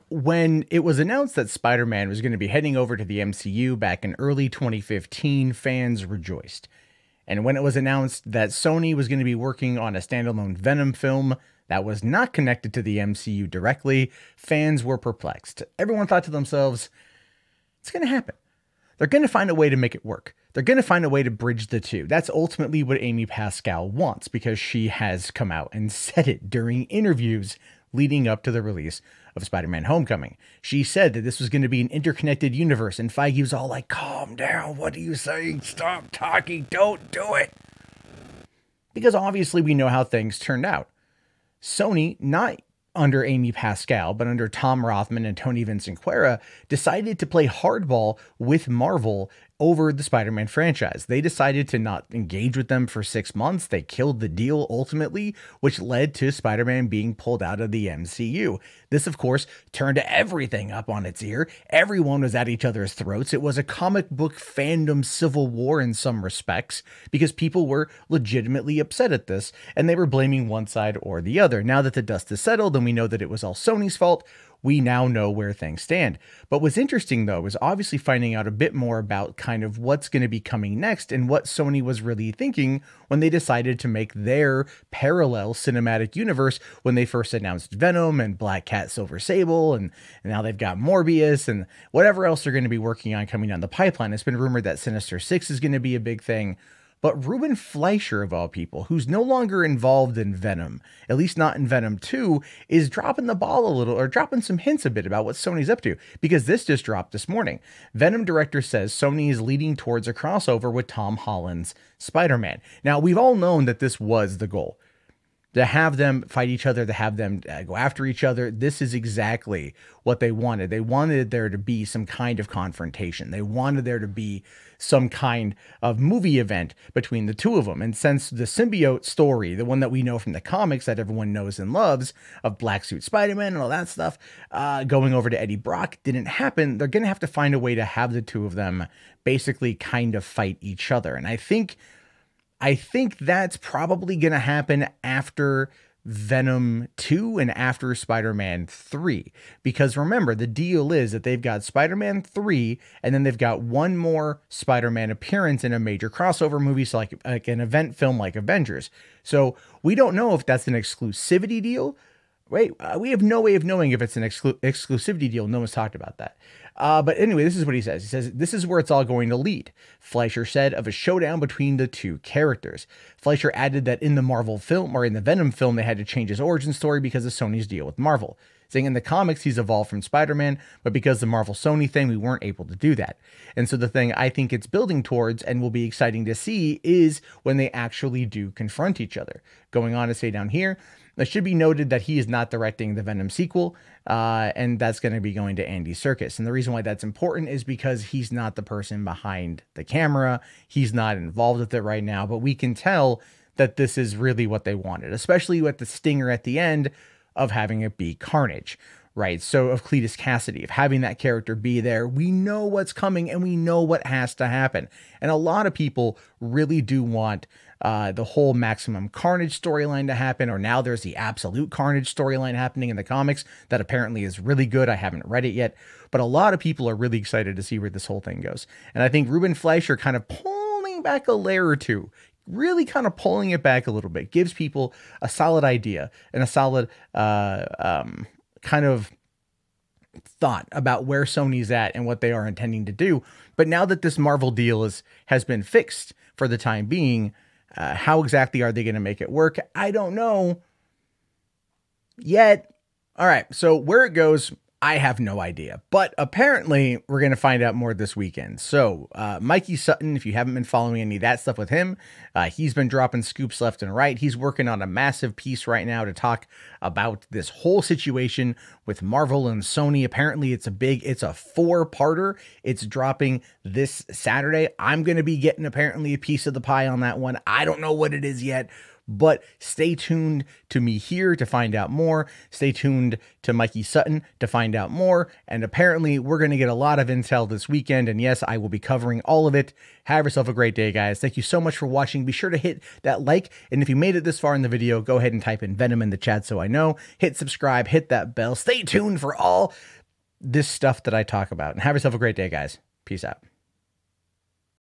When it was announced that Spider-Man was going to be heading over to the MCU back in early 2015, fans rejoiced. And when it was announced that Sony was going to be working on a standalone Venom film that was not connected to the MCU directly, fans were perplexed. Everyone thought to themselves, it's going to happen. They're going to find a way to make it work. They're going to find a way to bridge the two. That's ultimately what Amy Pascal wants, because she has come out and said it during interviews leading up to the release of Spider-Man Homecoming. She said that this was going to be an interconnected universe, and Feige was all like, calm down, what are you saying? Stop talking, don't do it. Because obviously we know how things turned out. Sony, not under Amy Pascal, but under Tom Rothman and Tony Vincent-Quera, decided to play hardball with Marvel over the Spider-Man franchise. They decided to not engage with them for 6 months. They killed the deal ultimately, which led to Spider-Man being pulled out of the MCU. This, of course, turned everything up on its ear. Everyone was at each other's throats. It was a comic book fandom civil war in some respects, because people were legitimately upset at this, and they were blaming one side or the other. Now that the dust is settled and we know that it was all Sony's fault, we now know where things stand. But what's interesting, though, is obviously finding out a bit more about kind of what's going to be coming next and what Sony was really thinking when they decided to make their parallel cinematic universe when they first announced Venom and Black Cat, Silver Sable, and now they've got Morbius and whatever else they're going to be working on coming down the pipeline. It's been rumored that Sinister Six is going to be a big thing. But Ruben Fleischer, of all people, who's no longer involved in Venom, at least not in Venom 2, is dropping the ball a little, or dropping some hints a bit about what Sony's up to, because this just dropped this morning. Venom director says Sony is leading towards a crossover with Tom Holland's Spider-Man. Now, we've all known that this was the goal. To have them fight each other, to have them go after each other. This is exactly what they wanted. They wanted there to be some kind of confrontation. They wanted there to be some kind of movie event between the two of them. And since the symbiote story, the one that we know from the comics that everyone knows and loves, of Black Suit Spider-Man and all that stuff, going over to Eddie Brock didn't happen, they're going to have to find a way to have the two of them basically kind of fight each other. And I think that's probably going to happen after Venom 2 and after Spider-Man 3. Because remember, the deal is that they've got Spider-Man 3, and then they've got one more Spider-Man appearance in a major crossover movie, so like an event film like Avengers. So we don't know if that's an exclusivity deal. Wait, we have no way of knowing if it's an exclusivity deal. No one's talked about that. But anyway, this is what he says. He says, this is where it's all going to lead, Fleischer said, of a showdown between the two characters. Fleischer added that in the Marvel film, or in the Venom film, they had to change his origin story because of Sony's deal with Marvel. Saying in the comics, he's evolved from Spider-Man, but because the Marvel-Sony thing, we weren't able to do that. And so the thing I think it's building towards and will be exciting to see is when they actually do confront each other. Going on to say down here, it should be noted that he is not directing the Venom sequel, and that's going to be going to Andy Serkis. And the reason why that's important is because he's not the person behind the camera. He's not involved with it right now, but we can tell that this is really what they wanted, especially with the stinger at the end of having it be Carnage, right? So of Cleetus Cassidy, of having that character be there, we know what's coming and we know what has to happen. And a lot of people really do want the whole Maximum Carnage storyline to happen, or now there's the Absolute Carnage storyline happening in the comics that apparently is really good. I haven't read it yet, but a lot of people are really excited to see where this whole thing goes. And I think Ruben Fleischer kind of pulling back a layer or two, really kind of pulling it back a little bit, gives people a solid idea and a solid kind of thought about where Sony's at and what they are intending to do. But now that this Marvel deal has been fixed for the time being, how exactly are they going to make it work? I don't know yet. All right, so where it goes, I have no idea, but apparently we're going to find out more this weekend. So Mikey Sutton, if you haven't been following any of that stuff with him, he's been dropping scoops left and right. He's working on a massive piece right now to talk about this whole situation with Marvel and Sony. Apparently it's a 4-parter. It's dropping this Saturday. I'm going to be getting apparently a piece of the pie on that one. I don't know what it is yet, but stay tuned to me here to find out more. Stay tuned to Mikey Sutton to find out more. And apparently we're going to get a lot of intel this weekend. And yes, I will be covering all of it. Have yourself a great day, guys. Thank you so much for watching. Be sure to hit that like. And if you made it this far in the video, go ahead and type in Venom in the chat so I know. Hit subscribe, hit that bell. Stay tuned for all this stuff that I talk about. And have yourself a great day, guys. Peace out.